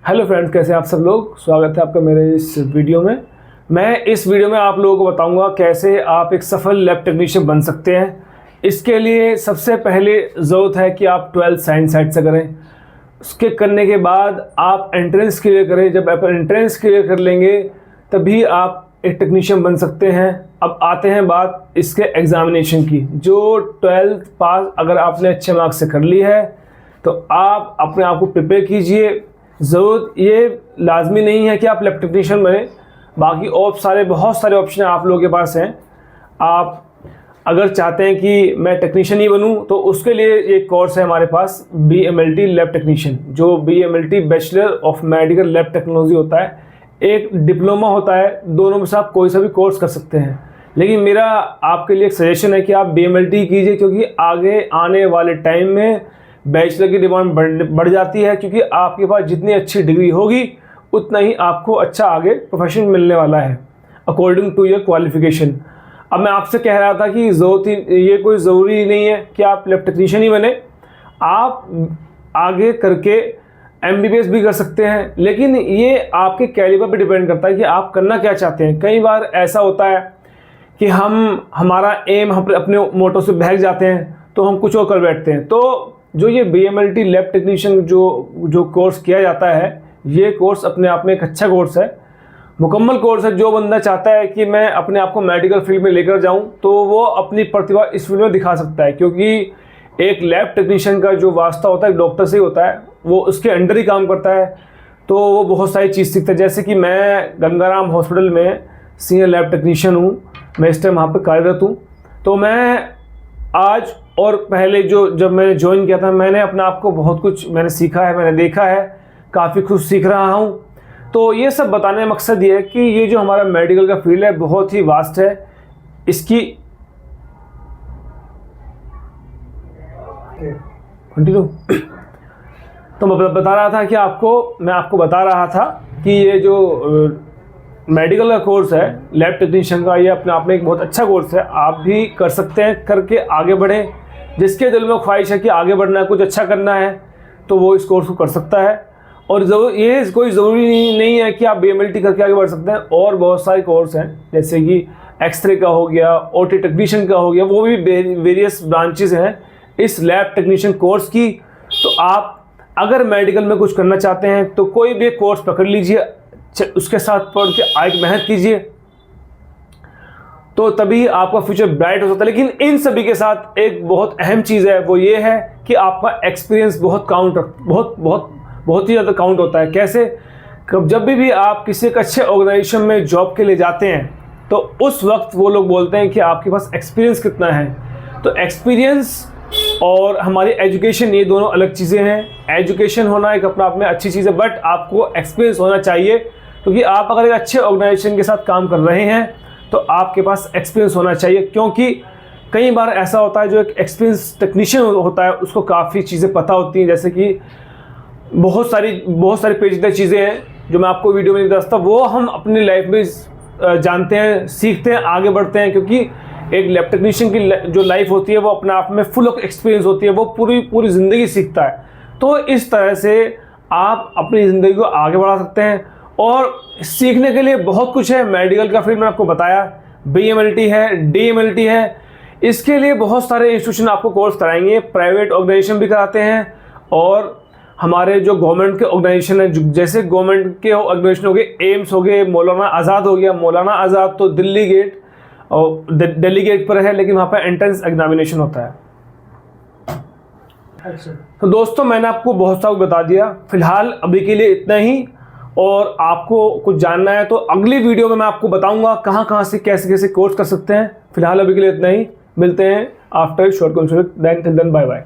Hello friends, कैसे हैं आप सब लोग। स्वागत है आपका मेरे इस वीडियो में। मैं इस वीडियो में आप लोगों को बताऊंगा कैसे आप एक सफल लैब टेक्नीशियन बन सकते हैं। इसके लिए सबसे पहले ज़रूरत है कि आप 12th साइंस साइड से करें। उसके करने के बाद आप एंट्रेंस क्लियर करें। जब आप एंट्रेंस क्लियर कर लेंगे तभी आप एक टेक्नीशियन बन सकते हैं। अब आते हैं बात इसके एग्ज़ामिनेशन की। जो 12th पास अगर आपने अच्छे मार्क्स से कर ली है तो आप अपने आप को प्रिपेयर कीजिए। ज़रूरत ये लाजमी नहीं है कि आप लैब टेक्नीशियन बने, बाकी और बहुत सारे ऑप्शन आप लोगों के पास हैं। आप अगर चाहते हैं कि मैं टेक्नीशियन ही बनूं तो उसके लिए एक कोर्स है हमारे पास, BMLT लैब टेक्नीशियन। जो BMLT bachelor of medical lab technology होता है, एक डिप्लोमा होता है। दोनों में से आप कोई सा भी कोर्स कर सकते हैं, लेकिन मेरा आपके लिए एक सजेशन है कि आप BMLT कीजिए, क्योंकि आगे आने वाले टाइम में बैचलर की डिमांड बढ़ जाती है। क्योंकि आपके पास जितनी अच्छी डिग्री होगी उतना ही आपको अच्छा आगे प्रोफेशन मिलने वाला है अकॉर्डिंग टू योर क्वालिफिकेशन। अब मैं आपसे कह रहा था कि ये कोई ज़रूरी नहीं है कि आप लैब टेक्नीशियन ही बने। आप आगे करके MBBS भी कर सकते हैं, लेकिन ये आपके कैलिबर पे डिपेंड करता है कि आप करना क्या चाहते हैं। कई बार ऐसा होता है कि हमारा एम अपने मोटो से भाग जाते हैं तो हम कुछ और कर बैठते हैं। तो जो ये BMLT लैब टेक्नीशियन जो कोर्स किया जाता है, ये कोर्स अपने आप में एक अच्छा कोर्स है, मुकम्मल कोर्स है। जो बंदा चाहता है कि मैं अपने आप को मेडिकल फील्ड में लेकर जाऊं तो वो अपनी प्रतिभा इस फील्ड में दिखा सकता है। क्योंकि एक लैब टेक्नीशियन का जो वास्ता होता है डॉक्टर से ही होता है, वो उसके अंडर ही काम करता है, तो वो बहुत सारी चीज़ सीखता है। जैसे कि मैं गंगाराम हॉस्पिटल में सीनियर लैब टेक्नीशियन हूँ, मैं इस टाइम वहाँ पर कार्यरत हूँ। तो मैं आज और पहले जब मैंने ज्वाइन किया था, मैंने अपने आप को बहुत कुछ मैंने सीखा है, मैंने देखा है, काफ़ी कुछ सीख रहा हूँ। तो ये सब बताने का मकसद ये है कि ये जो हमारा मेडिकल का फील्ड है बहुत ही वास्ट है। इसकी कंटिन्यू तो मैं बता रहा था कि मैं आपको बता रहा था कि ये जो मेडिकल का कोर्स है लैब टेक्नीशियन का, ये अपने आप में एक बहुत अच्छा कोर्स है। आप भी कर सकते हैं, करके आगे बढ़ें। जिसके दिल में ख्वाहिश है कि आगे बढ़ना है, कुछ अच्छा करना है, तो वो इस कोर्स को कर सकता है। और ये कोई ज़रूरी नहीं है कि आप BMLT करके आगे बढ़ सकते हैं। और बहुत सारे कोर्स हैं, जैसे कि एक्सरे का हो गया, OT टेक्नीशियन का हो गया, वो भी वेरियस ब्रांचेस हैं इस लैब टेक्नीशियन कोर्स की। तो आप अगर मेडिकल में कुछ करना चाहते हैं तो कोई भी कोर्स पकड़ लीजिए, उसके साथ पढ़ के आगे मेहनत कीजिए, तो तभी आपका फ्यूचर ब्राइट हो सकता है। लेकिन इन सभी के साथ एक बहुत अहम चीज़ है, वो ये है कि आपका एक्सपीरियंस बहुत ही ज़्यादा काउंट होता है। कैसे? जब भी आप किसी एक अच्छे ऑर्गेनाइजेशन में जॉब के लिए जाते हैं तो उस वक्त वो लोग बोलते हैं कि आपके पास एक्सपीरियंस कितना है। तो एक्सपीरियंस और हमारी एजुकेशन, ये दोनों अलग चीज़ें हैं। एजुकेशन होना एक अपने आप में अच्छी चीज़ है, बट आपको एक्सपीरियंस होना चाहिए। क्योंकि आप अगर एक अच्छे ऑर्गेनाइजेशन के साथ काम कर रहे हैं तो आपके पास एक्सपीरियंस होना चाहिए। क्योंकि कई बार ऐसा होता है जो एक एक्सपीरियंस टेक्नीशियन होता है उसको काफ़ी चीज़ें पता होती हैं, जैसे कि बहुत सारी पेचीदा चीज़ें हैं जो मैं आपको वीडियो में नहीं बताता, वो हम अपनी लाइफ में जानते हैं, सीखते हैं, आगे बढ़ते हैं। क्योंकि एक लैब टेक्नीशियन की जो लाइफ होती है वो अपने आप में फुल ऑफ एक्सपीरियंस होती है, वो पूरी ज़िंदगी सीखता है। तो इस तरह से आप अपनी ज़िंदगी को आगे बढ़ा सकते हैं। और सीखने के लिए बहुत कुछ है। मेडिकल का फील्ड मैंने आपको बताया, BMLT है, DMLT है। इसके लिए बहुत सारे इंस्टीट्यूशन आपको कोर्स कराएंगे, प्राइवेट ऑर्गेनाइजेशन भी कराते हैं और हमारे जो गवर्नमेंट के ऑर्गेनाइजेशन है, जैसे गवर्नमेंट के ऑर्गेनाइजेशन हो गए, एम्स हो गए, मौलाना आज़ाद हो गया। मौलाना आज़ाद तो दिल्ली गेट और दिल्ली गेट पर है, लेकिन वहाँ पर एंट्रेंस एग्जामिनेशन होता है। अच्छा, तो दोस्तों मैंने आपको बहुत सा बता दिया। फिलहाल अभी के लिए इतना ही। और आपको कुछ जानना है तो अगली वीडियो में मैं आपको बताऊंगा कहाँ से कैसे कोर्स कर सकते हैं। फिलहाल अभी के लिए इतना ही। मिलते हैं after short conference. Then till then bye bye.